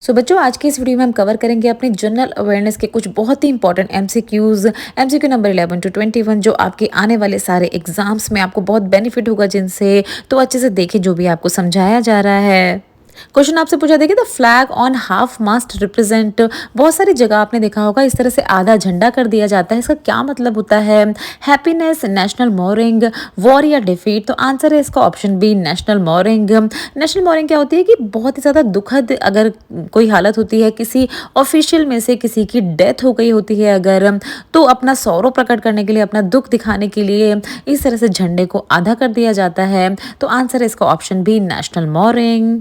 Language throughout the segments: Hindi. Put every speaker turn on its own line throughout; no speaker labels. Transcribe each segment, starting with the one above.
बच्चों, आज की इस वीडियो में हम कवर करेंगे अपने जनरल अवेयरनेस के कुछ बहुत ही important MCQs. MCQ number 11 to 21 जो आपके आने वाले सारे एग्जाम्स में आपको बहुत बेनिफिट होगा जिनसे। तो अच्छे से देखिए जो भी आपको समझाया जा रहा है। क्वेश्चन आपसे पूछा, देखिए the flag on half mast represent. बहुत सारी जगह आपने देखा होगा इस तरह से आधा झंडा कर दिया जाता है। इसका क्या मतलब होता है? हैप्पीनेस, नेशनल मॉर्निंग, वॉर या डिफीट। तो आंसर है इसका option B, national mourning. National mourning क्या होती है कि बहुत ही ज़्यादा दुखद अगर कोई हालत होती है, किसी ऑफिशियल में से किसी की डेथ हो गई होती है अगर, तो अपना सौरव प्रकट करने के लिए, अपना दुख दिखाने के लिए इस तरह से झंडे को आधा कर दिया जाता है। तो आंसर है इसका option B, national mourning.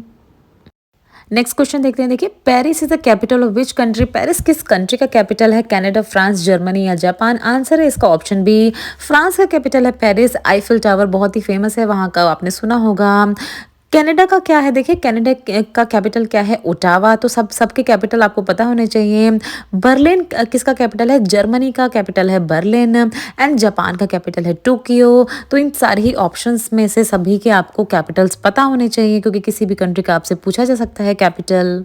Next question देखते हैं। देखिए, Paris is the capital of which country. Paris किस कंट्री का कैपिटल है? कनाडा, फ्रांस, जर्मनी या जापान। आंसर है इसका ऑप्शन बी, फ्रांस का कैपिटल है पेरिस। आईफिल टावर बहुत ही फेमस है वहाँ का, आपने सुना होगा। कनाडा का क्या है? देखिए, कनाडा का कैपिटल क्या है? ओटावा। तो सबके कैपिटल आपको पता होने चाहिए। बर्लिन किसका कैपिटल है? जर्मनी का कैपिटल है बर्लिन। एंड जापान का कैपिटल है टोक्यो। तो इन सारे ही ऑप्शंस में से सभी के आपको कैपिटल्स पता होने चाहिए, क्योंकि किसी भी कंट्री का आपसे पूछा जा सकता है कैपिटल।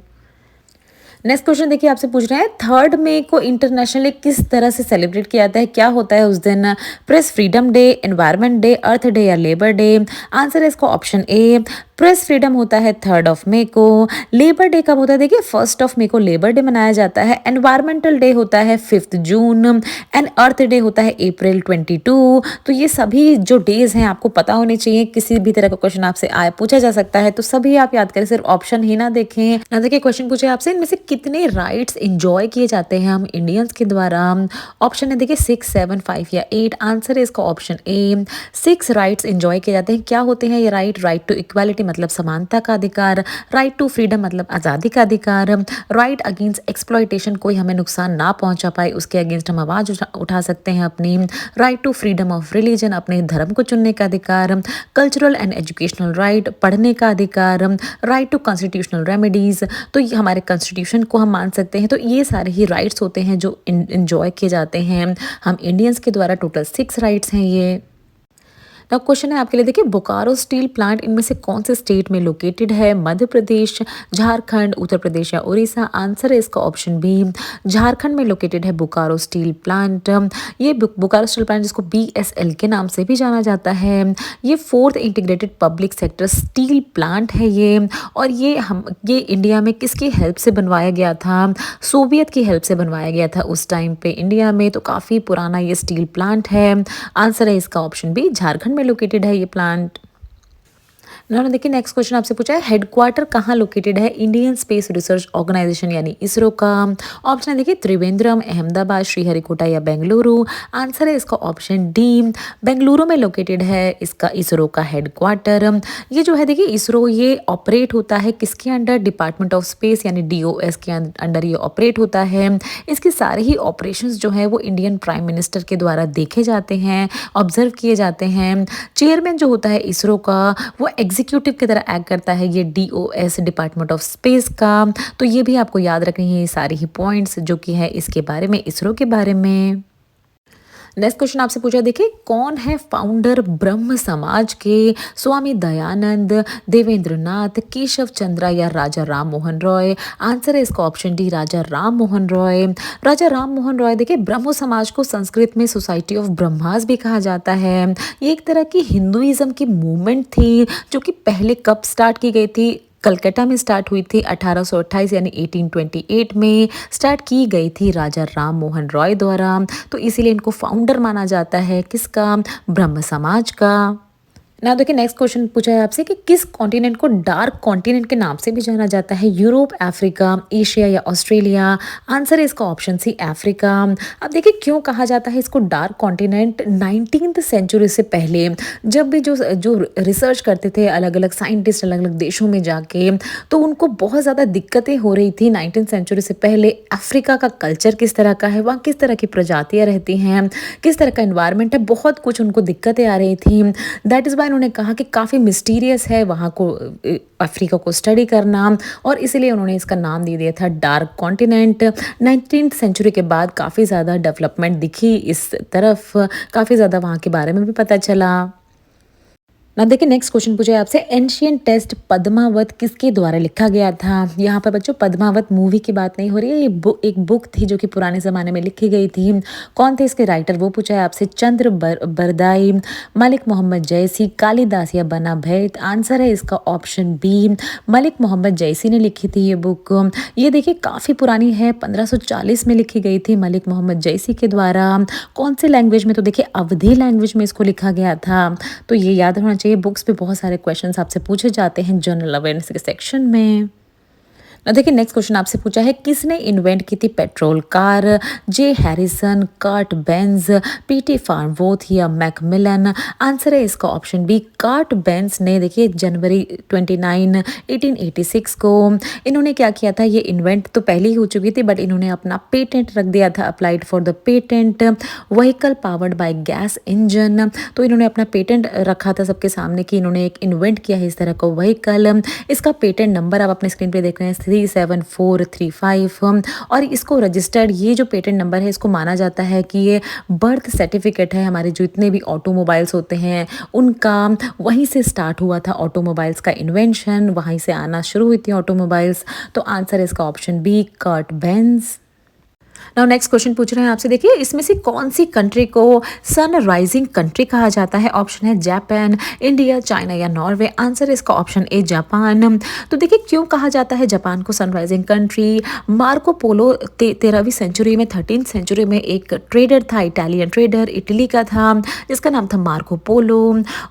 नेक्स्ट क्वेश्चन देखिए, आपसे पूछ रहे हैं 3 मई को इंटरनेशनली किस तरह से सेलिब्रेट किया जाता है? क्या होता है उस दिन? Press freedom day, environment day, earth day या लेबर डे। आंसर है इसका ऑप्शन ए, प्रेस फ्रीडम होता है 3 मई को। लेबर डे कब होता है? देखिए, 1 मई को लेबर डे मनाया जाता है। एनवायरमेंटल डे होता है 5 जून। एंड अर्थ डे होता है April 22। तो ये सभी जो डेज हैं आपको पता होने चाहिए। किसी भी तरह का क्वेश्चन आपसे आया पूछा जा सकता है, तो सभी आप याद करें, सिर्फ ऑप्शन ही ना देखें। ना देखिए, क्वेश्चन पूछे आपसे इनमें से कितने राइट्स एंजॉय किए जाते हैं हम इंडियंस के द्वारा? ऑप्शन है देखिए 6, 7, 5 या 8। आंसर है इसका ऑप्शन ए, 6 राइट्स एंजॉय किए जाते हैं। क्या होते हैं ये राइट? राइट टू इक्वालिटी मतलब समानता का अधिकार, राइट टू फ्रीडम मतलब आज़ादी का अधिकार, राइट अगेंस्ट एक्सप्लॉयटेशन, कोई हमें नुकसान ना पहुंचा पाए उसके अगेंस्ट हम आवाज़ उठा सकते हैं अपनी, right to freedom of religion अपने धर्म को चुनने का अधिकार, कल्चरल एंड एजुकेशनल राइट पढ़ने का अधिकार, राइट टू कॉन्स्टिट्यूशनल रेमेडीज़, तो ये हमारे कॉन्स्टिट्यूशन को हम मान सकते हैं। तो ये सारे ही राइट्स होते हैं जो इंजॉय किए जाते हैं हम इंडियंस के द्वारा। टोटल 6 राइट्स हैं ये। नाउ क्वेश्चन है आपके लिए, देखिए, बोकारो स्टील प्लांट इनमें से कौन से स्टेट में लोकेटेड है? मध्य प्रदेश, झारखंड, उत्तर प्रदेश या उड़ीसा। आंसर है इसका ऑप्शन बी, झारखंड में लोकेटेड है बोकारो स्टील प्लांट। ये बोकारो स्टील प्लांट जिसको BSL के नाम से भी जाना जाता है, ये 4th integrated public sector steel plant है ये। और ये इंडिया में किसकी हेल्प से बनवाया गया था? सोवियत की हेल्प से बनवाया गया था उस टाइम पे इंडिया में। तो काफ़ी पुराना ये स्टील प्लांट है। आंसर है इसका ऑप्शन बी, झारखंड में लोकेटेड है ये प्लांट। उन्होंने देखिए, नेक्स्ट क्वेश्चन आपसे पूछा है हेडक्वार्टर कहाँ लोकेटेड है इंडियन स्पेस रिसर्च ऑर्गेनाइजेशन यानी इसरो का? ऑप्शन है देखिए त्रिवेंद्रम, अहमदाबाद, श्रीहरिकोटा या बेंगलुरु। आंसर है इसका ऑप्शन डी, बेंगलुरु में लोकेटेड है इसका इसरो का हेडक्वार्टर। ये जो है देखिए इसरो, ये ऑपरेट होता है किसके अंडर? डिपार्टमेंट ऑफ स्पेस यानी DOS के अंडर ये ऑपरेट होता है। इसके सारे ही ऑपरेशंस जो है वो इंडियन प्राइम मिनिस्टर के द्वारा देखे जाते हैं, ऑब्जर्व किए जाते हैं। चेयरमैन जो होता है इसरो का वो एग्जीक्यूटिव की तरह एक्ट करता है, ये DOS डिपार्टमेंट ऑफ स्पेस का। तो ये भी आपको याद रखनी है, ये सारी ही पॉइंट्स जो कि है इसके बारे में, इसरो के बारे में। नेक्स्ट क्वेश्चन आपसे पूछा, देखिए, कौन है फाउंडर ब्रह्म समाज के? स्वामी दयानंद, देवेंद्र नाथ, केशव चंद्रा या राजा राम मोहन रॉय। आंसर है इसका ऑप्शन डी, राजा राम मोहन रॉय। राजा राम मोहन रॉय, देखिए, ब्रह्मो समाज को संस्कृत में सोसाइटी ऑफ ब्रह्मास भी कहा जाता है। ये एक तरह की हिंदुइज्म की मूवमेंट थी जो कि पहले कब स्टार्ट की गई थी? कलकत्ता में स्टार्ट हुई थी 1828 यानी 1828 में स्टार्ट की गई थी राजा राम मोहन रॉय द्वारा। तो इसीलिए इनको फाउंडर माना जाता है किसका? ब्रह्म समाज का। ना देखिए, नेक्स्ट क्वेश्चन पूछा है आपसे कि किस कॉन्टिनेंट को डार्क कॉन्टिनेंट के नाम से भी जाना जाता है? यूरोप, अफ्रीका, एशिया या ऑस्ट्रेलिया। आंसर है इसका ऑप्शन सी, अफ्रीका। अब देखिए, क्यों कहा जाता है इसको डार्क कॉन्टिनेंट? 19th सेंचुरी से पहले जब भी जो जो रिसर्च करते थे अलग अलग साइंटिस्ट अलग अलग देशों में जाके, तो उनको बहुत ज़्यादा दिक्कतें हो रही थी 19th सेंचुरी से पहले। अफ्रीका का कल्चर किस तरह का है, वहाँ किस तरह की प्रजातियाँ रहती हैं, किस तरह का इन्वायरमेंट है, बहुत कुछ उनको दिक्कतें आ रही थी। दैट इज़ वाई उन्होंने कहा कि काफ़ी मिस्टीरियस है वहाँ को, अफ्रीका को स्टडी करना, और इसीलिए उन्होंने इसका नाम दे दिया था डार्क कॉन्टिनेंट। 19th सेंचुरी के बाद काफ़ी ज़्यादा डेवलपमेंट दिखी इस तरफ, काफ़ी ज़्यादा वहाँ के बारे में भी पता चला। ना देखिए नेक्स्ट क्वेश्चन पूछे आपसे, एंशियंट टेस्ट पद्मावत किसके द्वारा लिखा गया था। यहाँ पर बच्चों पद्मावत मूवी की बात नहीं हो रही है, ये एक बुक थी जो कि पुराने ज़माने में लिखी गई थी। कौन थे इसके राइटर वो पूछा है आपसे, चंद्र बरदाई, मलिक मोहम्मद जैसी, कालिदास या बना भैत। आंसर है इसका ऑप्शन बी, मलिक मोहम्मद जैसी ने लिखी थी ये बुक। ये देखिए काफ़ी पुरानी है, 1540 में लिखी गई थी मलिक मोहम्मद जैसी के द्वारा। कौन से लैंग्वेज में, तो देखिए अवधी लैंग्वेज में इसको लिखा गया था। तो ये याद होना चाहिए, बुक्स पे बहुत सारे क्वेश्चंस आपसे पूछे जाते हैं जनरल अवेयरनेस के सेक्शन में। देखिए नेक्स्ट क्वेश्चन आपसे पूछा है, किसने इन्वेंट की थी पेट्रोल कार। जे हैरिसन, कार्ट बेंज, पीटी फार्नवोथ या मैकमिलन। आंसर है इसका ऑप्शन बी, कार्ट बेंज ने देखिए जनवरी 29 1886 को इन्होंने क्या किया था, ये इन्वेंट तो पहले ही हो चुकी थी बट इन्होंने अपना पेटेंट रख दिया था, applied for the patent vehicle powered by gas engine. तो इन्होंने अपना पेटेंट रखा था सबके सामने कि इन्होंने एक इन्वेंट किया है इस तरह का व्हीकल। इसका पेटेंट नंबर आप अपने स्क्रीन पे देख रहे हैं 37435। और इसको रजिस्टर्ड, ये जो पेटेंट नंबर है इसको माना जाता है कि ये बर्थ सर्टिफिकेट है हमारे जितने भी ऑटोमोबाइल्स होते हैं उनका। वहीं से स्टार्ट हुआ था ऑटोमोबाइल्स का इन्वेंशन, वहीं से आना शुरू हुई थी ऑटोमोबाइल्स। तो आंसर है इसका option B, Karl Benz. Now next question पूछ रहे हैं आपसे, देखिए इसमें से कौन सी कंट्री को सन राइजिंग कंट्री कहा जाता है। ऑप्शन है जापान, इंडिया, चाइना या नॉर्वे। आंसर है इसका ऑप्शन ए, जापान। तो देखिए क्यों कहा जाता है जापान को sun rising country. Marco Polo 13वीं सेंचुरी में, 13th सेंचुरी में एक ट्रेडर था, इटालियन ट्रेडर, इटली का था, जिसका नाम था मार्को पोलो।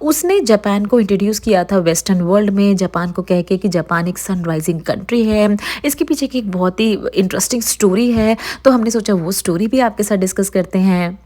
उसने जापान को इंट्रोड्यूस किया था वेस्टर्न वर्ल्ड में, जापान को कह के कि जापान एक सन राइजिंग कंट्री है। इसके पीछे की एक बहुत ही इंटरेस्टिंग स्टोरी है, तो हमने सोचा वो स्टोरी भी आपके साथ डिस्कस करते हैं।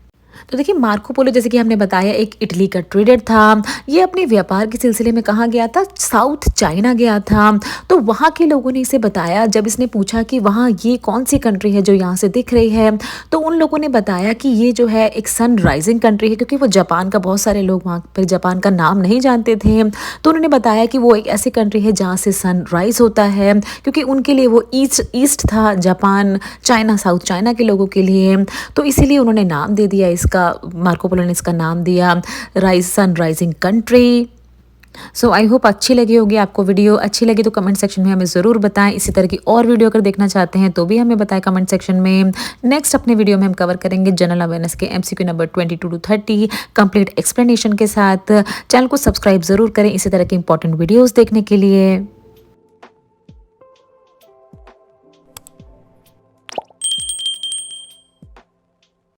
तो देखिए मार्को पोलो जैसे कि हमने बताया एक इटली का ट्रेडर था। ये अपने व्यापार के सिलसिले में कहाँ गया था, साउथ चाइना गया था। तो वहाँ के लोगों ने इसे बताया, जब इसने पूछा कि वहाँ ये कौन सी कंट्री है जो यहाँ से दिख रही है, तो उन लोगों ने बताया कि ये जो है एक सन राइजिंग कंट्री है, क्योंकि वो जापान का, बहुत सारे लोग वहाँ पर जापान का नाम नहीं जानते थे। तो उन्होंने बताया कि वो एक ऐसी कंट्री है जहाँ से सन राइज होता है, क्योंकि उनके लिए वो ईस्ट था जापान, चाइना, साउथ चाइना के लोगों के लिए। तो इसीलिए उन्होंने नाम दे दिया इसका, मार्को पोलो ने इसका नाम दिया sun rising country. So I hope अच्छी लगी होगी आपको वीडियो। अच्छी लगी तो कमेंट सेक्शन में हमें ज़रूर बताएं। इसी तरह की और वीडियो अगर देखना चाहते हैं तो भी हमें बताएं कमेंट सेक्शन में। नेक्स्ट अपने वीडियो में हम कवर करेंगे जनरल अवेयरनेस के MCQ number 22 to 30 complete explanation के साथ। चैनल को सब्सक्राइब ज़रूर करें इसी तरह के इंपॉर्टेंट वीडियोज़ देखने के लिए।